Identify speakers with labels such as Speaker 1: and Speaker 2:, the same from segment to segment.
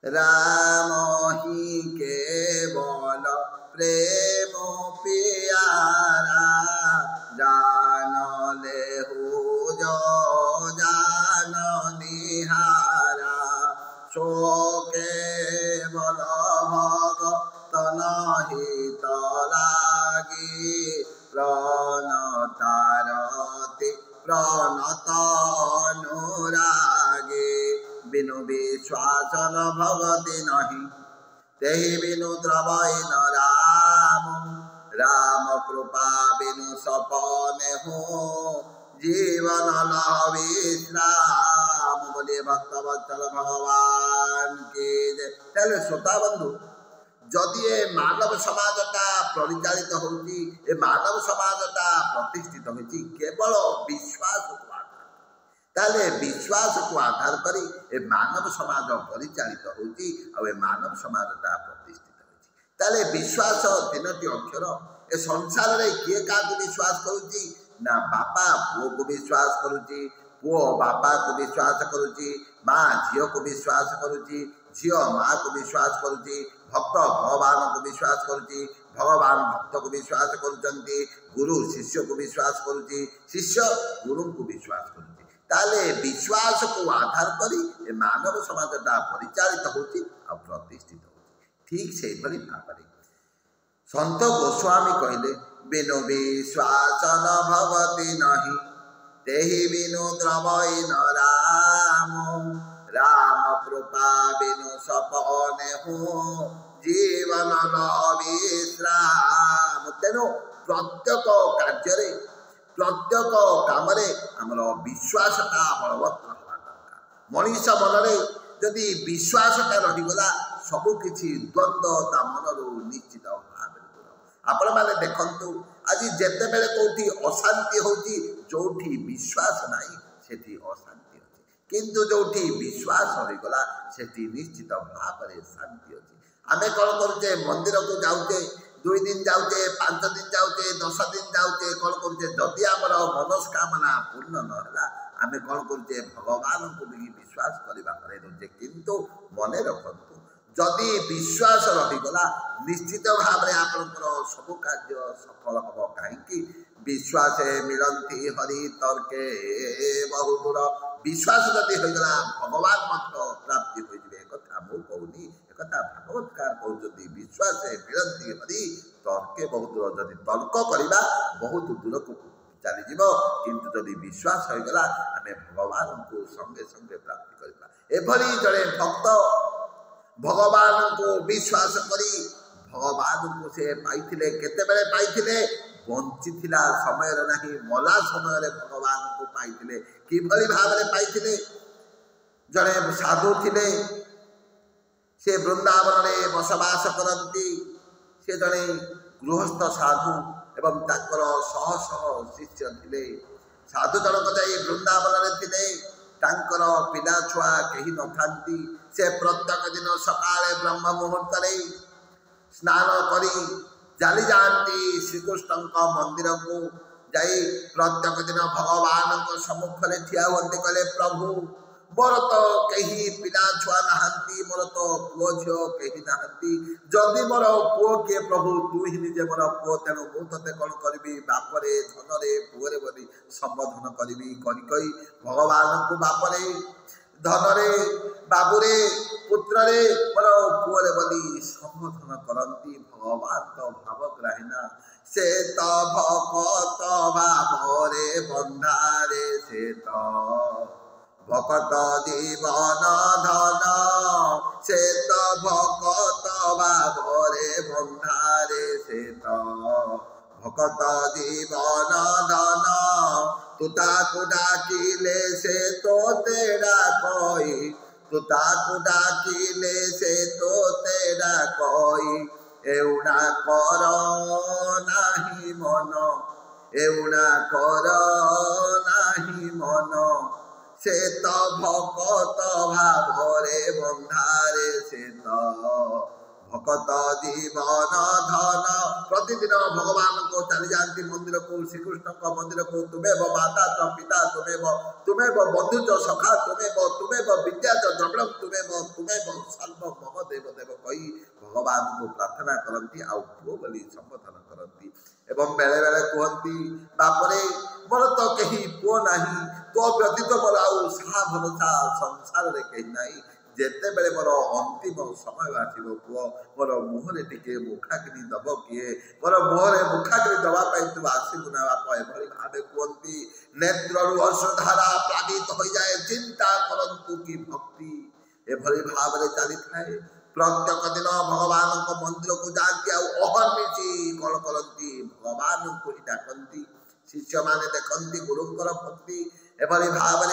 Speaker 1: राम ही केवल प्रेम प्यारा जान ले हो जो जान निहारा सो केवल भगतन हित लागी प्रणतारति प्रणत अनुरागे बिनु विश्वास न भगति नहीं तेहि बिनु द्रवै न राम राम कृपा बिनु सपने हो जीवन लह विश्राम बोलिए भक्तवत्सल भगवान की जय। ताहले श्रोता बंधु जदि ए मानव समाजटा परिचालित होची ए मानव समाजटा प्रतिष्ठित होची केवल विश्वास ताले विश्वास को आधार करी ए मानव समाज परिचालित होची आ ए मानव समाजटा प्रतिष्ठित होची ताले विश्वास तीनोटी अक्षर ए संसार रे किए का को विश्वास करूची ना बापा पुओ को विश्वास करूची पुओ बापा को विश्वास करूची माँ झियो को विश्वास करूची झियो माँ को विश्वास करूची भक्त भगवान को विश्वास करूची भगवान भक्त को विश्वास करूचंती गुरु शिष्य को विश्वास करूची शिष्य गुरु को विश्वास करूची ताले विश्वास को आधार करी ए मानव समाजटा परिचालित होची आ प्रतिष्ठित होची ठीक से भली भाबरे संत गोस्वामी कहले बिनु विश्वास न भगति नहीं तेहि बिनु द्रवै न राम राम कृपा बिनु सपने हो जीवन विश्राम तेणु प्रत्येक कार्य प्रत्येक काम आमर विश्वासटा बलवत्तर हवा दरकार मनीष मनरे जदि विश्वासटा रहीगला सबकिछि द्वंद्व ता मनरू निश्चित भाव आपण माने देखंतु आज जेते बेले कोठी अशांति होची जोठी विश्वास नाही सेठी अशांति होची किंतु जोठी विश्वास रहीगला सेठी निश्चित भाव रे शांति होची आमे कोन करजे मंदिर को जाउते 2 दिन जाउते 5 दिन जाउते 10 दिन जाउते कोन करजे जदि हमर मनस्कामना पूर्ण न होला आमे कोन करजे भगवान को भी विश्वास करबा करे जे किंतु मने रखंतु जदि विश्वास रहीगला निश्चित भाव रे आपनकर सब कार्य सफल हबो काहेकि विश्वास मिलंती हरि तर्के बहु दूर विश्वास जदि होइगला भगवान मात्र प्राप्ति होई जबे कथा मु कहूनी एकता भागवतकार कहउजती विश्वास मिलंती हरि तर्के बहुत दूर जदि तर्क करिबा बहुत दूर को चली जीवो किंतु जदि विश्वास होइगला आमे भगवान को संगे संगे प्राप्ति करिबा एभली जड़े भक्त भगवान को विश्वास करी भगवान को से पाइथिले केते बेले पाइथिले बंची थिला समय रे नाही मला समय रे भगवान को पाइथिले कि भली भाव रे पाइथिले जड़े साधु थिले से वृंदावन रे बसवास करंती से जड़े गृहस्थ साधु एवं ताकर शह शह शिष्य थिले साधु जनक जाई वृंदावन रे थिले तांकर पिला छुआ कहीं न थांती से प्रत्येक दिन सकाळे ब्रह्म मुहूर्त रे स्नान करी जाली जानती श्रीकृष्ण मंदिर को जाई प्रत्येक दिन भगवान सम्मुख रे ठिया होते कहले प्रभु मोर तो कहीं पिला छुआ नहांती मोर तो पुओ झियो कहीं नहांती जदि मोर पुओ के प्रभु तू ही निजे मोर पुओ तेणु मु तते कौन करी बापरे धनरे पुओरे बोली संबोधन करी कही भगवान को बापरे धनरे बाबुरे पुत्ररे मोर पुओरे बोली संबोधन करंती भगवान तो भावग्राहीना से तो भक्त भावरे बंधारे से तो भक्त जीवन धन से तो भक्त भावरे बंधारे से तो भक्त जीवन धन तुता कुडा किले से तो तेरा कोई तुता कुडा किले से तो तेरा कोई एउना करो नाही मन एउना करो नाही मन से तो भक्त भावरे बंधारे से तो भक्त जीवन धन प्रतिदिन भगवान को चली जाती मंदिर को श्रीकृष्ण का मंदिर को तुम्हें माता च पिता तुम्हें बंधु च सखा तुम्हें विद्या च द्रविणम तुम्हें सर्व भगवान को प्रार्थना करती आउ पुओ बोली संबोधन करती एवं बेले बेले कहती बापरे मोर तो कहीं पुओ नहीं तो व्यतीत मोर आउ साहा भरोसा संसार रे कहीं नहीं जेते बेले मोर अंतिम समय आसिबो पुओ मोर मुहरे टिके मुखाग्नि दब किए मोर मुहरे मुखाग्नि दबा पाई तू आसिबु ना बाप एभली भावे कहती नेत्ररु अश्रुधारा प्लावित हो जाए चिंता करंतु की भक्ति एभली भाव चली थाए प्रत्येक दिन भगवान मंदिर को जाती अहर्निशी कौन करती भगवान को ही डाकती शिष्य मैंने देखती गुरुंकर भक्ति एभली भाव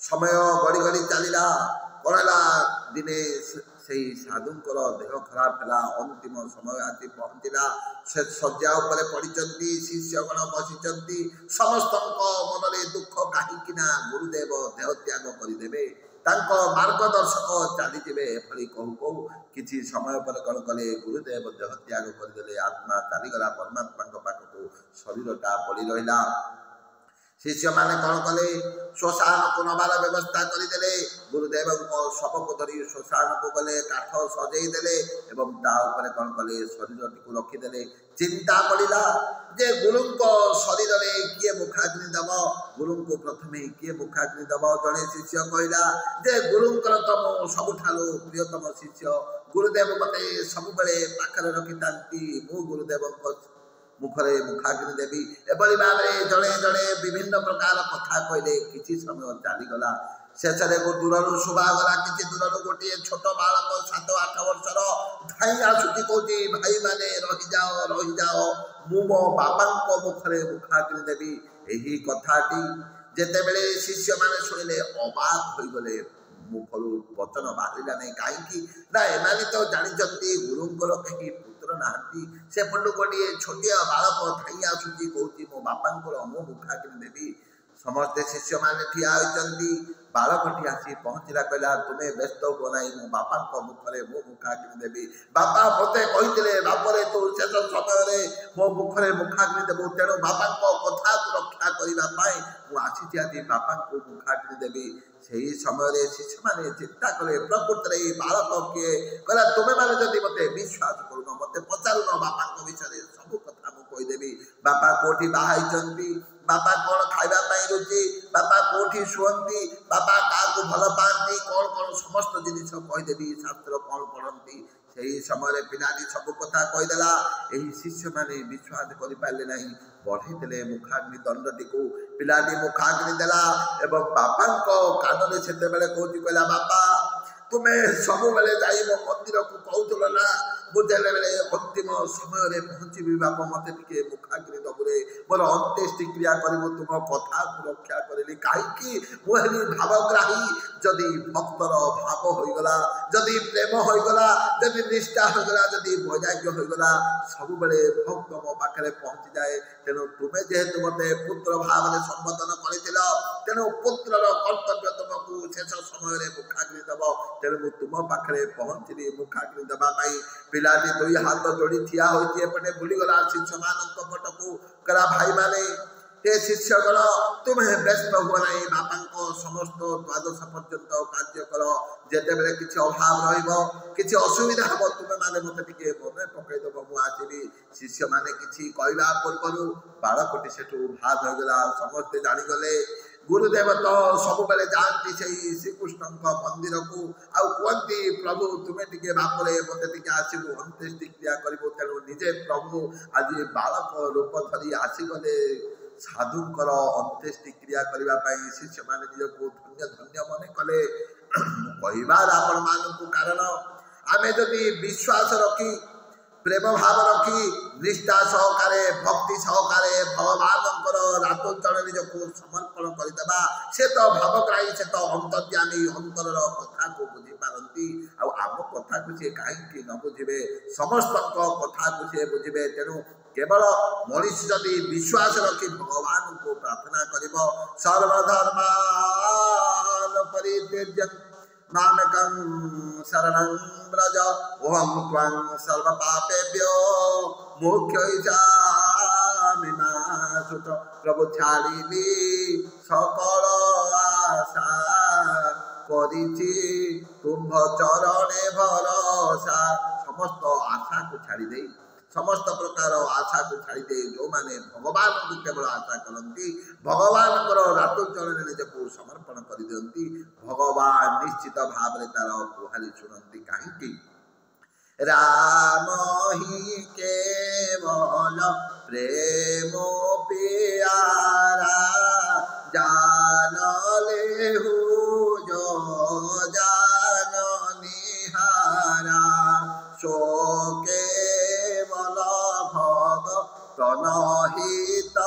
Speaker 1: समय गड़ी गड़ी चलला पड़ेगा दिने से साधुंकर देह खराब है अंतिम समय आसी पहुँचला से शज्या उपर पड़ी शिष्यगण बसी समस्त मन में दुख कहीं गुरुदेव देह त्याग करदे मार्गदर्शक चलीजे एभली कहू कहू किसी समय पर कौन कले गुरुदेव देह त्याग करदे आत्मा चलीगला परमात्मा पाखक शरीरटा पड़ रहा शिष्य मैंने कौन कले श्मशान को नबार व्यवस्था करदे गुरुदेव शव को धरी श्मशान को गले काठ सजेदेले एवं तापर कौन कले शरीर टी रखीदे चिंता पड़ा जे गुरु शरीर में किए मुखाग्नि दब गुरु को प्रथमे किए मुखाग्नि दब जड़े शिष्य कहला जे गुरुंकर तो मो सबुठालू प्रियतम शिष्य गुरुदेव मते सब बेले पाखरे रखी मु गुरुदेव मुखरे मुखाग्नि देवी एभली भाव जड़े जड़े विभिन्न प्रकार कथा कहले किसी समय चलीगला शेष दूर शुभागला किसी दूर गोटे छोट बालक 7-8 वर्षर धाई आसुची कौची भाई माने रही जाओ मु मो बापा मुखरे मुखाग्नि देवी यही कथाटी जेतेबेले शिष्य माने शुणिले अबाक होइगले मुखरू वचन बाहरिला नहीं कहीं ना एमाने तो जानी गुरुंकर कहीं पुत्र नहांती से पटू गोटे छोटिया बालक धाई आसुची कौची मो बापा मो मुखाग्नि देवी समस्ते शिष्य मैंने ठिया होती बालकटी आसी पहुँचला कहला तुम्हें व्यस्त हो ना मो बापा मुखरे मो मुखाग्नि देवी बापा मते कहते बापरे तू शेष समय मो मुखरे मुखाग्नि देवु तेणु बापा कथा रक्षा करने मुझे आज बापा को मुखाग्नि देवी से समय शिष्य मैंने चिंता कले प्रकृत बालक किए कहला तुम्हें मैंने जब मत विश्वास करुन मत पचारुन बापा विषय सब कथा मुदेवी बापा कौटी बाहर बापा कौन खावा रुचि बापा कौटी शुअती बापा क्या भल पाती कौन कौन समस्त जिनिस कहीदेवी शास्त्र कौन पढ़ती से समय पिलाटी सब कथा कहीदेला यही शिष्य मैंने विश्वास करें ना बढ़े मुखाग्नि दंडटी को पिलाटी मुखाग्नि देला एवं बापा कान में से कौच कहला बापा तुम्हें सब बेले जाई मो मंदिर को कहूल ना मुझे बेले अंतिम समय पहुँची बाप मत टे मुखाग्नि दबुरे मोर अंत्येष्टि क्रिया कर तुम कथा को रक्षा करी कहीं मुझे भावग्राही जदि भक्तर भाव होगला जदि प्रेम होगला जदि निष्ठा होगला जदि वैराग्य होगला सब बेले भक्त मो पाखे पहुँची जाए तेणु तुम्हें जेहेतु मत पुत्र भाव में संबोधन कर तेणु पुत्रर कर्तव्य तुमको शेष समय मुखाग्नि दब तेणु तुम पाखे पहुँचली मुखाग्नि देवाई पिलाटी 2 हाथ जोड़ी ठिया होपटे भूलीगला शिष्य मान पटकू कला भाई माने हे शिष्यगण तुम्हें व्यस्त हुआ ना बापा समस्त द्वादश पर्यंत कार्य कर जिते किसी अभाव रही असुविधा हम तुम्हें मैंने मत टे मन पकईदेव मुझे शिष्य मैंने किसी कहवा पूर्व बालकटी से भाग होगला समस्ते जागले गुरुदेव तो सब बेले जाती से श्रीकृष्ण मंदिर को आती प्रभु तुम्हें टे बापरे मत टे आसबू अंत्येष्टि क्रिया करूँ तेणु निजे प्रभु आज बालक रूप धरी आसीगले साधुंकर अंत्येष्टि क्रिया करने शिष्य मैंने निजक धन्य धन्य मन कले कहबार आपण मानू कारण आमे जदि विश्वास रखी प्रेम भाव रखी निष्ठा सहकारे भक्ति सहकारे भगवान रातोचरण निजक समर्पण करदेवा से तो भावग्राही से तो अंतर्यामी अंतर कथा को बुझी पारती आम कथा को सी कहीं न बुझे समस्त कथा को सी बुझे तेणु केवल मनीष जदि विश्वास रखी भगवान को प्रार्थना कर सर्वधर्मान परित्यज्य मामेकं शरणं व्रज ओहं त्वं सर्वपापेभ्यो मोक्षयिष्यामि मा सुत प्रभु छाड़िली सकल आशा करिछि तुम चरणे भरोसा समस्त आशा को छाड़ी दे समस्त प्रकार आशा को छाड़ी दे जो माने भगवान को केवल आशा करती भगवान रातु चरण निजको समर्पण कर दियंती भगवान निश्चित भाव में तार गुहारी शुणती कहीं राम ही केवल प्रेम प्यारा जान ले जो जान निहारा सो केवल प्रणहित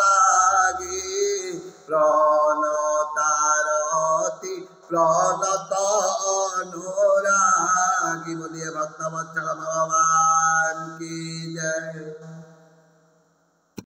Speaker 1: लागी प्रणतारती प्रणत अनुरागी बोलिए भक्त वत्सल भगवान